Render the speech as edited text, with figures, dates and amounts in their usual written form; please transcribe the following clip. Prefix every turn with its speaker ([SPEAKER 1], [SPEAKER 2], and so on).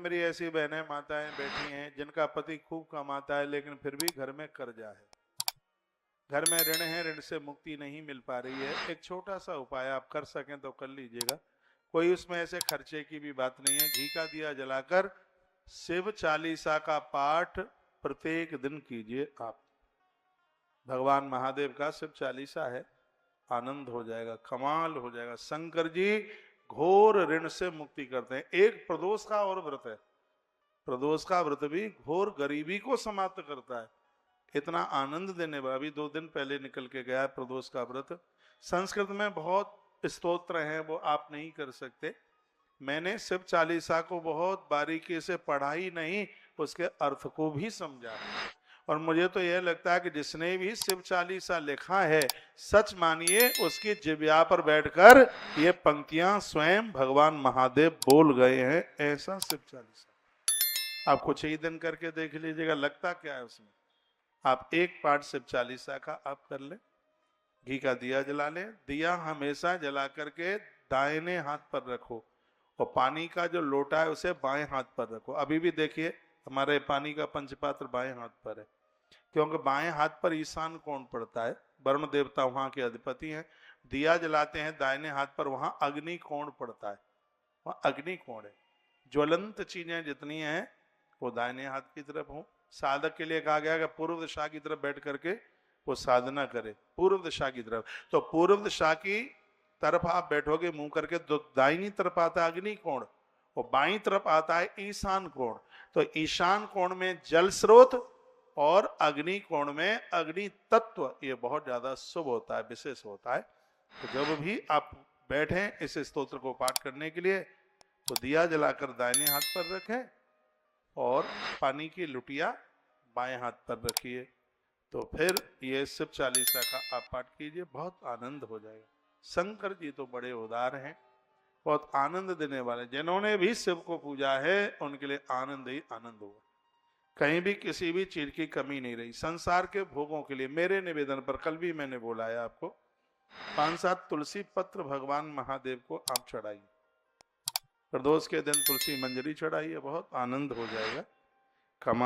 [SPEAKER 1] मेरी ऐसी बहनें माताएं बैठी हैं जिनका पति खूब कमाता है लेकिन फिर भी घर में कर्जा है, घर में ऋण है, ऋण से मुक्ति नहीं मिल पा रही है। एक छोटा सा उपाय आप कर सकें तो कर लीजिएगा, कोई उसमें ऐसे खर्चे की भी बात नहीं है। घी का दिया जलाकर शिव चालीसा का पाठ प्रत्येक दिन कीजिए आप। भगवान महादेव का शिव चालीसा है, आनंद हो जाएगा, कमाल हो जाएगा। शंकर जी घोर ऋण से मुक्ति करते हैं। एक प्रदोष का और व्रत है, प्रदोष का व्रत भी घोर गरीबी को समाप्त करता है। इतना आनंद देने वाला, अभी 2 दिन पहले निकल के गया प्रदोष का व्रत। संस्कृत में बहुत स्तोत्र हैं, वो आप नहीं कर सकते। मैंने शिव चालीसा को बहुत बारीकी से पढ़ा ही नहीं, उसके अर्थ को भी समझा। और मुझे तो यह लगता है कि जिसने भी शिव चालीसा लिखा है, सच मानिए उसकी जिब्या पर बैठकर ये पंक्तियां स्वयं भगवान महादेव बोल गए हैं। ऐसा शिव चालीसा आप कुछ ही दिन करके देख लीजिएगा, लगता क्या है उसमें। आप एक पाठ शिव चालीसा का आप कर ले, घी का दिया जला ले, दिया हमेशा जला करके दाहिने हाथ पर रखो और पानी का जो लोटा है उसे बाएं हाथ पर रखो। अभी भी देखिए हमारे पानी का पंचपात्र बाएं हाथ पर है, क्योंकि बाएं हाथ पर ईशान कोण पड़ता है, वरुण देवता वहां के अधिपति हैं। दिया जलाते हैं दाहिने हाथ पर, वहां अग्नि कोण पड़ता है, वहां अग्नि कोण है। ज्वलंत चीजें जितनी हैं वो दाहिने हाथ की तरफ हो। साधक के लिए कहा गया कि पूर्व दिशा की तरफ बैठ करके वो साधना करे, पूर्व दिशा की तरफ। तो पूर्व दिशा की तरफ आप बैठोगे मुंह करके, तो दाहिनी तरफ आता है अग्नि कोण और बाईं तरफ आता है ईशान कोण। तो ईशान कोण में जल स्रोत और अग्नि कोण में अग्नि तत्व, ये बहुत ज्यादा शुभ होता है, विशेष होता है। तो जब भी आप बैठे इस स्तोत्र को पाठ करने के लिए, तो दिया जलाकर दाहिने हाथ पर रखें और पानी की लुटिया बाएं हाथ पर रखिए। तो फिर ये शिव चालीसा का आप पाठ कीजिए, बहुत आनंद हो जाएगा। शंकर जी तो बड़े उदार हैं, बहुत आनंद देने वाले। जिन्होंने भी शिव को पूजा है उनके लिए आनंद ही आनंद होगा, कहीं भी किसी भी चीज की कमी नहीं रही। संसार के भोगों के लिए मेरे निवेदन पर, कल भी मैंने बोला है आपको, 5-7 तुलसी पत्र भगवान महादेव को आप चढ़ाइए। प्रदोष के दिन तुलसी मंजरी चढ़ाइए, बहुत आनंद हो जाएगा। कमा